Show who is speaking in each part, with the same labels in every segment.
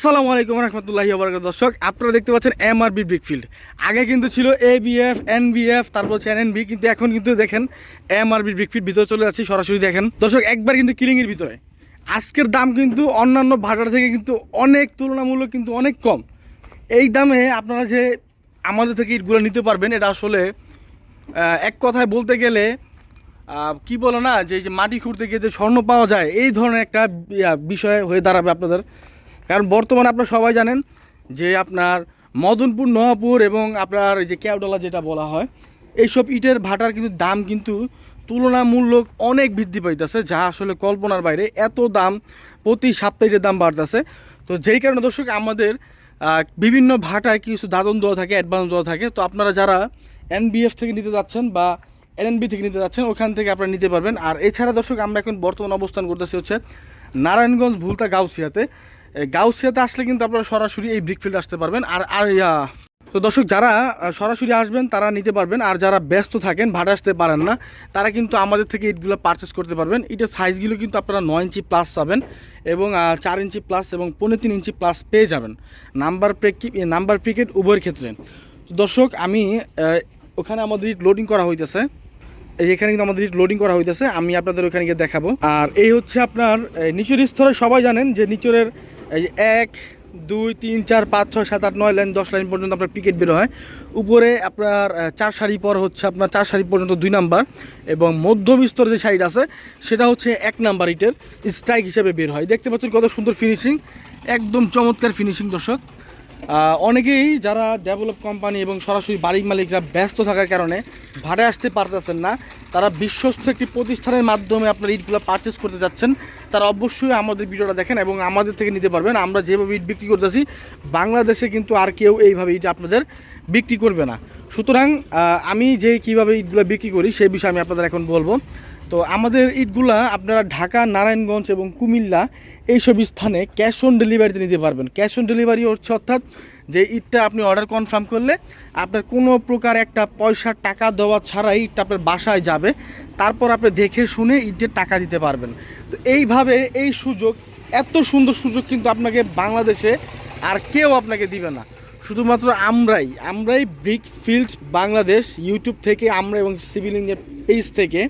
Speaker 1: আসসালামু আলাইকুম রহমতুল্লাহি ওয়া বারাকাতুহু। দর্শক, আপনারা দেখতে পাচ্ছেন এমআরবি ব্রিকফিল্ড। আগে কিন্তু ছিল এবিএফ, এনবিএফ, তারপর হচ্ছে এনএনবি, কিন্তু এখন কিন্তু দেখেন এমআরবি ব্রিকফিল্ড ভিতরে চলে যাচ্ছি সরাসরি। দেখেন দর্শক, একবার কিন্তু কিলিংয়ের ভিতরে আজকের দাম কিন্তু অন্যান্য ভাড়ার থেকে কিন্তু অনেক তুলনামূলক কিন্তু অনেক কম। এই দামে আপনারা যে আমাদের থেকে ইটগুলো নিতে পারবেন, এটা আসলে এক কথায় বলতে গেলে কি বলো না, যে এই যে মাটি খুঁড়তে গিয়ে যে স্বর্ণ পাওয়া যায়, এই ধরনের একটা বিষয় হয়ে দাঁড়াবে আপনাদের। কারণ বর্তমানে আপনারা সবাই জানেন যে আপনার মদনপুর, নোয়াপুর এবং আপনার এই যে কেওডালা যেটা বলা হয়, এইসব ইটের ভাটার কিন্তু দাম কিন্তু তুলনামূলক অনেক বৃদ্ধি পাইতেছে, যা আসলে কল্পনার বাইরে। এত দাম, প্রতি সপ্তাহে দাম বাড়তেছে। তো যেই কারণে দর্শক, আমাদের বিভিন্ন ভাটায় কিছু দাদন দেওয়া থাকে, অ্যাডভান্স দেওয়া থাকে। তো আপনারা যারা এনবিএফ থেকে নিতে যাচ্ছেন বা এনএনবি থেকে নিতে যাচ্ছেন, ওখান থেকে আপনারা নিতে পারবেন। আর এছাড়া দর্শক, আমরা এখন বর্তমান অবস্থান করতেছি হচ্ছে নারায়ণগঞ্জ ভুলতা গাউসিয়াতে। গাউসিয়াতে আসলে কিন্তু আপনারা সরাসরি এই ব্রিকফিল্ড আসতে পারবেন। তো দর্শক, যারা সরাসরি আসবেন তারা নিতে পারবেন, আর যারা ব্যস্ত থাকেন, ভাড়া আসতে পারেন না, তারা কিন্তু আমাদের থেকে ইটগুলো পারচেস করতে পারবেন। ইটের সাইজগুলো কিন্তু আপনারা 9 ইঞ্চি প্লাস পাবেন এবং 4 ইঞ্চি প্লাস এবং 3.5 ইঞ্চি প্লাস পেয়ে যাবেন, নাম্বার পিকেট উভয়ের ক্ষেত্রে। তো দর্শক, আমি ওখানে আমাদের ইট লোডিং করা হইতেছে, এখানে কিন্তু আমাদের ইট লোডিং করা হইতেছে, আমি আপনাদের ওখানে গিয়ে দেখাবো। আর এই হচ্ছে আপনার নিচের স্তরে সবাই জানেন যে নিচের 1, 2, 3, 4, 5, 6, 7, 8, 9 লাইন 10 লাইন পর্যন্ত আপনার পিকেট বের হয়। উপরে আপনার 4 সারি পর হচ্ছে আপনার 4 সারি পর্যন্ত 2 নাম্বার, এবং মধ্যম স্তরে যে সাইড আছে সেটা হচ্ছে 1 নাম্বার ইটের স্ট্রাইক হিসেবে বের হয়। দেখতে পাচ্ছেন কত সুন্দর ফিনিশিং, একদম চমৎকার ফিনিশিং। দর্শক, অনেকেই যারা ডেভেলপ কোম্পানি এবং সরাসরি বাড়ির মালিকরা ব্যস্ত থাকার কারণে ভাড়ায় আসতে পারতেছেন না, তারা বিশ্বস্ত একটি প্রতিষ্ঠানের মাধ্যমে আপনার ইটগুলো পারচেস করতে যাচ্ছেন, তারা অবশ্যই আমাদের ভিডিওটা দেখেন এবং আমাদের থেকে নিতে পারবেন। আমরা যেভাবে ইট বিক্রি করতেছি, বাংলাদেশে কিন্তু আর কেউ এইভাবে ইট আপনাদের বিক্রি করবে না। সুতরাং আমি যে কীভাবে ইটগুলো বিক্রি করি সেই বিষয়ে আমি আপনাদের এখন বলবো। তো আমাদের ইটগুলা আপনারা ঢাকা, নারায়ণগঞ্জ এবং কুমিল্লা এইসব স্থানে ক্যাশ অন ডেলিভারিতে নিতে পারবেন। ক্যাশ অন ডেলিভারি হচ্ছে অর্থাৎ যে ইটটা আপনি অর্ডার কনফার্ম করলে আপনার কোনো প্রকার একটা পয়সা টাকা দেওয়া ছাড়াই ইটটা আপনার বাসায় যাবে, তারপর আপনি দেখে শুনে ইটের টাকা দিতে পারবেন। তো এইভাবে এই সুযোগ, এত সুন্দর সুযোগ কিন্তু আপনাকে বাংলাদেশে আর কেউ আপনাকে দিবে না। শুধুমাত্র আমরাই ব্রিকফিল্ড বাংলাদেশ ইউটিউব থেকে আমরা এবং সিভিল ইঞ্জিনিয়ার পেজ থেকে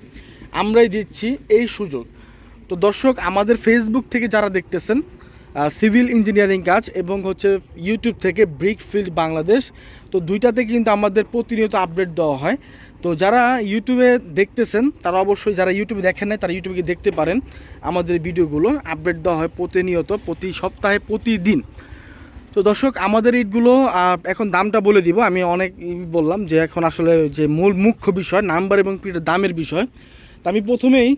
Speaker 1: আমরাই দিচ্ছি এই সুযোগ। তো দর্শক, আমাদের ফেসবুক থেকে যারা দেখতেছেন সিভিল ইঞ্জিনিয়ারিং কাজ, এবং হচ্ছে ইউটিউব থেকে ব্রিকফিল্ড বাংলাদেশ, তো দুইটাতে কিন্তু আমাদের প্রতিনিয়ত আপডেট দেওয়া হয়। তো যারা ইউটিউবে দেখতেছেন তারা অবশ্যই, যারা ইউটিউবে দেখেন নাই তারা ইউটিউবে দেখতে পারেন, আমাদের ভিডিওগুলো আপডেট দেওয়া হয় প্রতিনিয়ত, প্রতি সপ্তাহে, প্রতিদিন। তো দর্শক, আমাদের ইটগুলো এখন দামটা বলে দিব। আমি অনেক বললাম যে এখন আসলে যে মুখ্য বিষয় নাম্বার এবং পিটের দামের বিষয়। তো আমি প্রথমেই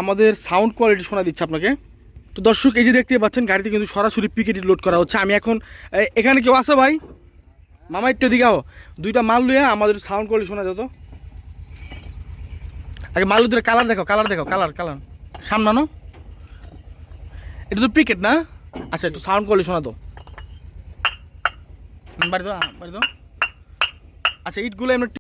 Speaker 1: আমাদের সাউন্ড কোয়ালিটি শোনা দিচ্ছি আপনাকে। তো দর্শক, এই যে দেখতে পাচ্ছেন গাড়িতে কিন্তু সরাসরি পিকেট লোড করা হচ্ছে। আমি এখন এখানে কেউ আসো ভাই, মামা একটু দিঘাও, 2টা মাল লুয়ে আমাদের সাউন্ড কোয়ালিটি শোনা যেত। আগে মাল লুদের কালার দেখো, কালার সামনানো, এটা তো পিকেট না? আচ্ছা, একটু সাউন্ড কোয়ালিটি শোনা তো, বাড়ি দাও। আচ্ছা, ইটগুলো এমনি